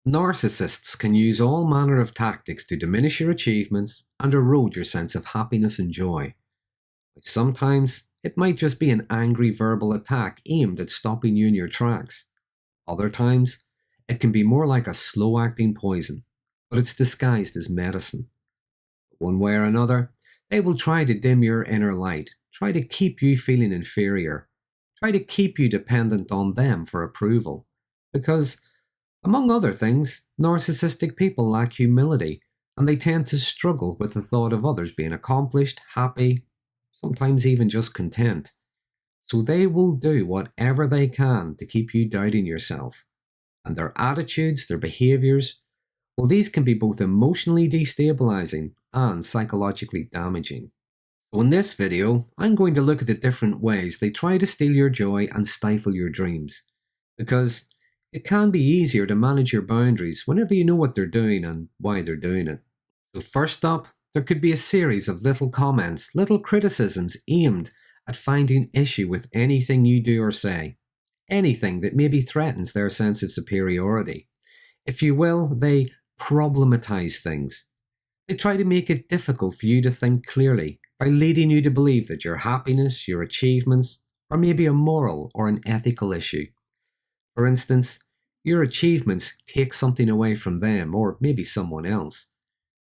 Narcissists can use all manner of tactics to diminish your achievements and erode your sense of happiness and joy. Sometimes it might just be an angry verbal attack aimed at stopping you in your tracks. Other times, it can be more like a slow-acting poison, but it's disguised as medicine. One way or another, they will try to dim your inner light, try to keep you feeling inferior, try to keep you dependent on them for approval. Because, among other things, narcissistic people lack humility, and they tend to struggle with the thought of others being accomplished, happy, sometimes even just content. So they will do whatever they can to keep you doubting yourself. And their attitudes, their behaviours, well, these can be both emotionally destabilizing and psychologically damaging. So in this video, I'm going to look at the different ways they try to steal your joy and stifle your dreams. Because it can be easier to manage your boundaries whenever you know what they're doing and why they're doing it. So first up, there could be a series of little comments, little criticisms aimed at finding issue with anything you do or say. Anything that maybe threatens their sense of superiority. If you will, they problematize things. They try to make it difficult for you to think clearly by leading you to believe that your happiness, your achievements, are maybe a moral or an ethical issue. For instance, your achievements take something away from them or maybe someone else.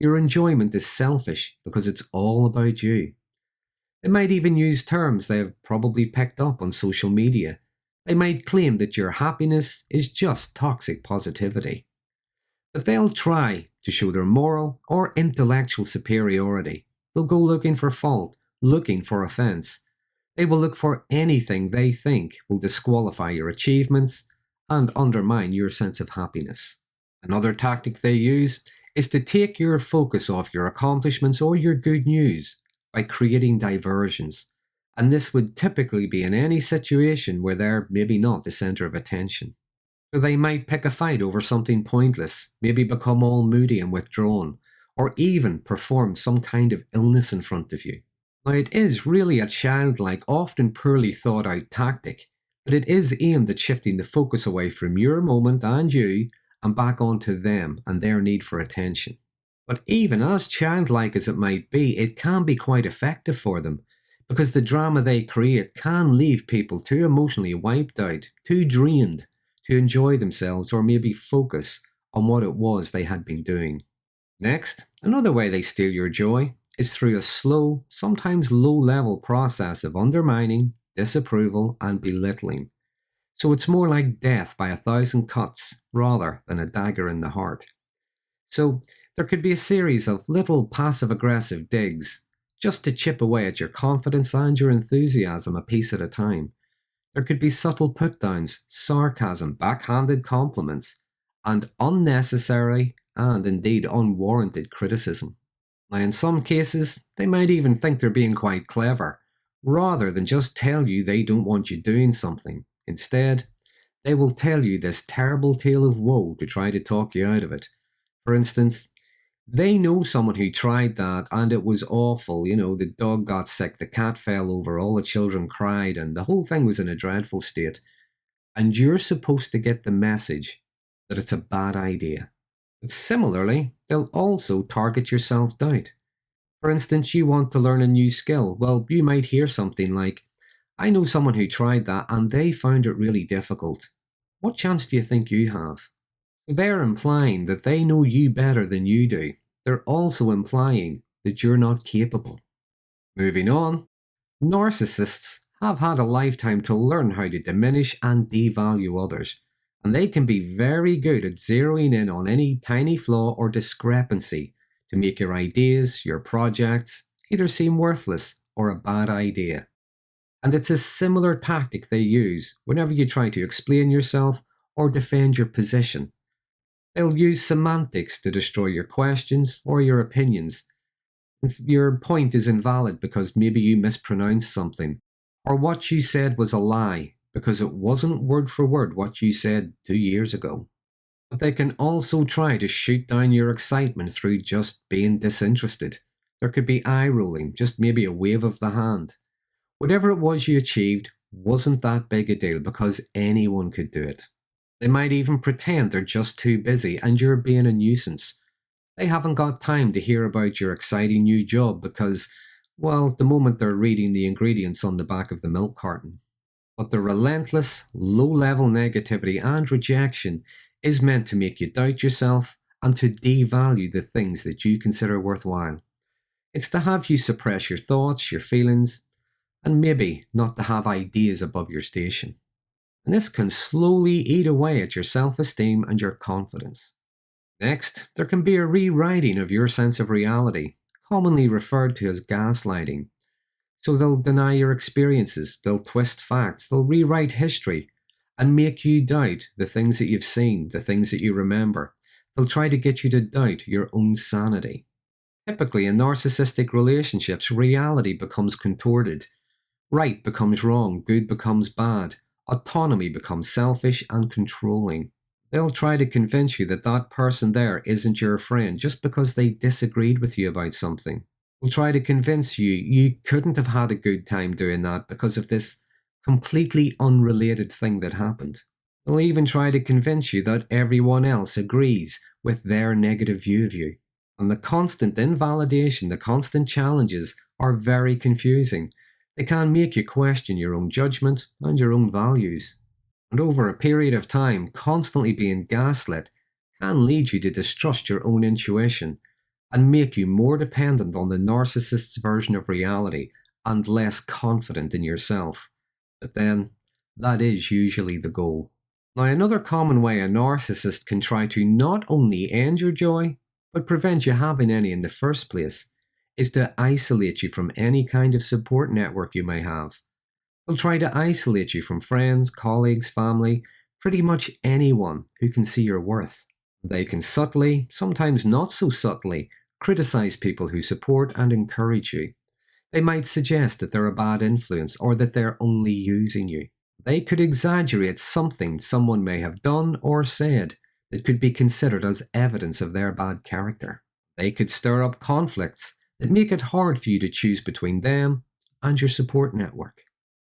Your enjoyment is selfish because it's all about you. They might even use terms they have probably picked up on social media. They might claim that your happiness is just toxic positivity. But they'll try to show their moral or intellectual superiority. They'll go looking for fault, looking for offence. They will look for anything they think will disqualify your achievements and undermine your sense of happiness. Another tactic they use is to take your focus off your accomplishments or your good news by creating diversions. And this would typically be in any situation where they're maybe not the centre of attention. So they might pick a fight over something pointless, maybe become all moody and withdrawn, or even perform some kind of illness in front of you. Now it is really a childlike, often poorly thought out tactic, but it is aimed at shifting the focus away from your moment and you, and back onto them and their need for attention. But even as childlike as it might be, it can be quite effective for them, because the drama they create can leave people too emotionally wiped out, too drained, to enjoy themselves or maybe focus on what it was they had been doing. Next, another way they steal your joy is through a slow, sometimes low-level process of undermining, disapproval, and belittling. So it's more like death by 1,000 cuts rather than a dagger in the heart. So there could be a series of little passive-aggressive digs just to chip away at your confidence and your enthusiasm a piece at a time. There could be subtle put-downs, sarcasm, backhanded compliments, and unnecessary and indeed unwarranted criticism. Now in some cases, they might even think they're being quite clever, rather than just tell you they don't want you doing something. Instead, they will tell you this terrible tale of woe to try to talk you out of it. For instance, they know someone who tried that and it was awful. The dog got sick, the cat fell over, all the children cried, and the whole thing was in a dreadful state. And you're supposed to get the message that it's a bad idea. But similarly, they'll also target your self-doubt. For instance, you want to learn a new skill. Well, you might hear something like, I know someone who tried that and they found it really difficult. What chance do you think you have? They're implying that they know you better than you do. They're also implying that you're not capable. Moving on, narcissists have had a lifetime to learn how to diminish and devalue others, and they can be very good at zeroing in on any tiny flaw or discrepancy to make your ideas, your projects, either seem worthless or a bad idea. And it's a similar tactic they use whenever you try to explain yourself or defend your position. They'll use semantics to destroy your questions or your opinions. If your point is invalid because maybe you mispronounced something, or what you said was a lie because it wasn't word for word what you said 2 years ago. But they can also try to shoot down your excitement through just being disinterested. There could be eye rolling, just maybe a wave of the hand. Whatever it was you achieved wasn't that big a deal because anyone could do it. They might even pretend they're just too busy and you're being a nuisance. They haven't got time to hear about your exciting new job because, well, the moment they're reading the ingredients on the back of the milk carton. But the relentless, low-level negativity and rejection is meant to make you doubt yourself and to devalue the things that you consider worthwhile. It's to have you suppress your thoughts, your feelings, and maybe not to have ideas above your station. And this can slowly eat away at your self-esteem and your confidence. Next, there can be a rewriting of your sense of reality, commonly referred to as gaslighting. So they'll deny your experiences, they'll twist facts, they'll rewrite history, and make you doubt the things that you've seen, the things that you remember. They'll try to get you to doubt your own sanity. Typically, in narcissistic relationships, reality becomes contorted. Right becomes wrong, good becomes bad, autonomy becomes selfish and controlling. They'll try to convince you that that person there isn't your friend just because they disagreed with you about something. They'll try to convince you you couldn't have had a good time doing that because of this completely unrelated thing that happened. They'll even try to convince you that everyone else agrees with their negative view of you. And the constant invalidation, the constant challenges are very confusing. They can make you question your own judgment and your own values. And over a period of time, constantly being gaslit can lead you to distrust your own intuition and make you more dependent on the narcissist's version of reality and less confident in yourself. But then, that is usually the goal. Now, another common way a narcissist can try to not only end your joy, but prevent you having any in the first place, is to isolate you from any kind of support network you may have. They'll try to isolate you from friends, colleagues, family, pretty much anyone who can see your worth. They can subtly, sometimes not so subtly, criticize people who support and encourage you. They might suggest that they're a bad influence or that they're only using you. They could exaggerate something someone may have done or said that could be considered as evidence of their bad character. They could stir up conflicts that make it hard for you to choose between them and your support network.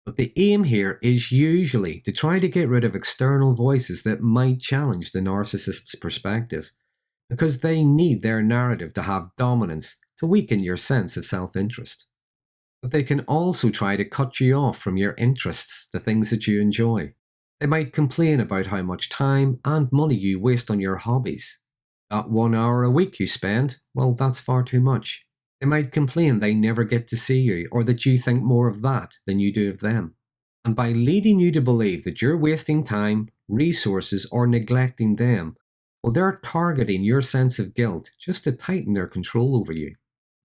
But the aim here is usually to try to get rid of external voices that might challenge the narcissist's perspective, because they need their narrative to have dominance to weaken your sense of self-interest. But they can also try to cut you off from your interests, the things that you enjoy. They might complain about how much time and money you waste on your hobbies. That 1 hour a week you spend, well, that's far too much. They might complain they never get to see you or that you think more of that than you do of them. And by leading you to believe that you're wasting time, resources, or neglecting them, well, they're targeting your sense of guilt just to tighten their control over you.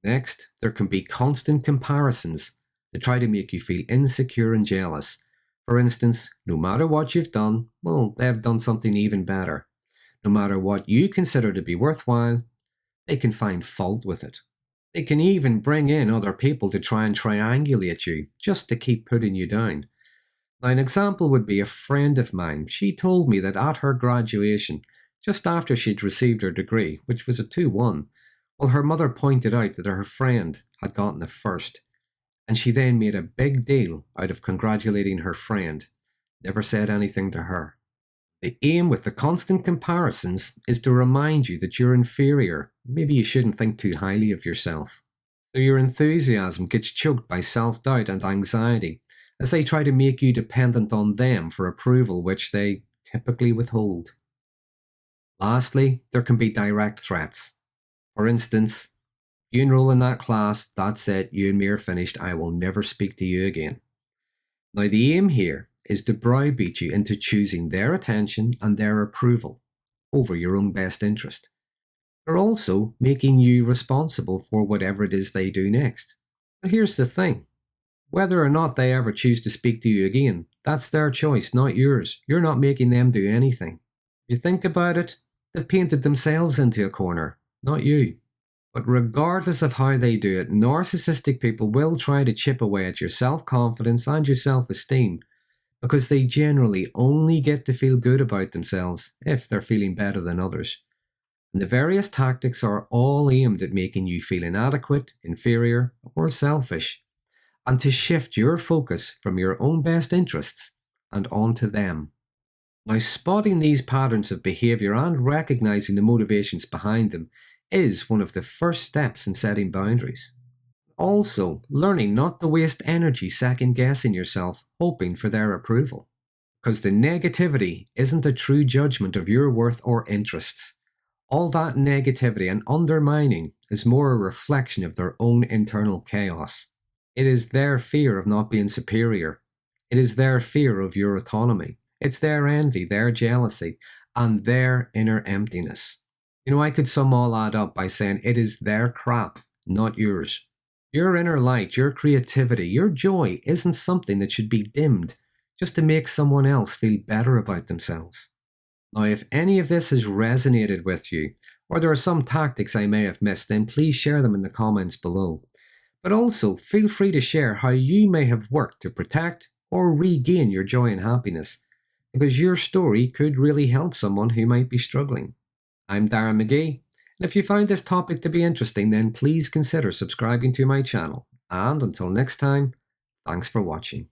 Next, there can be constant comparisons to try to make you feel insecure and jealous. For instance, no matter what you've done, well, they've done something even better. No matter what you consider to be worthwhile, they can find fault with it. They can even bring in other people to try and triangulate you, just to keep putting you down. Now, an example would be a friend of mine. She told me that at her graduation, just after she'd received her degree, which was a 2-1, well, her mother pointed out that her friend had gotten the first, and she then made a big deal out of congratulating her friend, never said anything to her. The aim with the constant comparisons is to remind you that you're inferior. Maybe you shouldn't think too highly of yourself. So your enthusiasm gets choked by self-doubt and anxiety as they try to make you dependent on them for approval, which they typically withhold. Lastly, there can be direct threats. For instance, if you enroll in that class, that's it, you and me are finished, I will never speak to you again. Now, the aim here is to browbeat you into choosing their attention and their approval over your own best interest. They're also making you responsible for whatever it is they do next. But here's the thing. Whether or not they ever choose to speak to you again, that's their choice, not yours. You're not making them do anything. If you think about it, they've painted themselves into a corner, not you. But regardless of how they do it, narcissistic people will try to chip away at your self-confidence and your self-esteem, because they generally only get to feel good about themselves if they're feeling better than others. And the various tactics are all aimed at making you feel inadequate, inferior, or selfish, and to shift your focus from your own best interests and onto them. Now, spotting these patterns of behaviour and recognising the motivations behind them is one of the first steps in setting boundaries. Also, learning not to waste energy second guessing yourself, hoping for their approval. Because the negativity isn't a true judgment of your worth or interests. All that negativity and undermining is more a reflection of their own internal chaos. It is their fear of not being superior. It is their fear of your autonomy. It's their envy, their jealousy, and their inner emptiness. I could sum all that up by saying it is their crap, not yours. Your inner light, your creativity, your joy isn't something that should be dimmed just to make someone else feel better about themselves. Now, if any of this has resonated with you, or there are some tactics I may have missed, then please share them in the comments below. But also, feel free to share how you may have worked to protect or regain your joy and happiness, because your story could really help someone who might be struggling. I'm Darren McGee, and if you find this topic to be interesting, then please consider subscribing to my channel. And until next time, thanks for watching.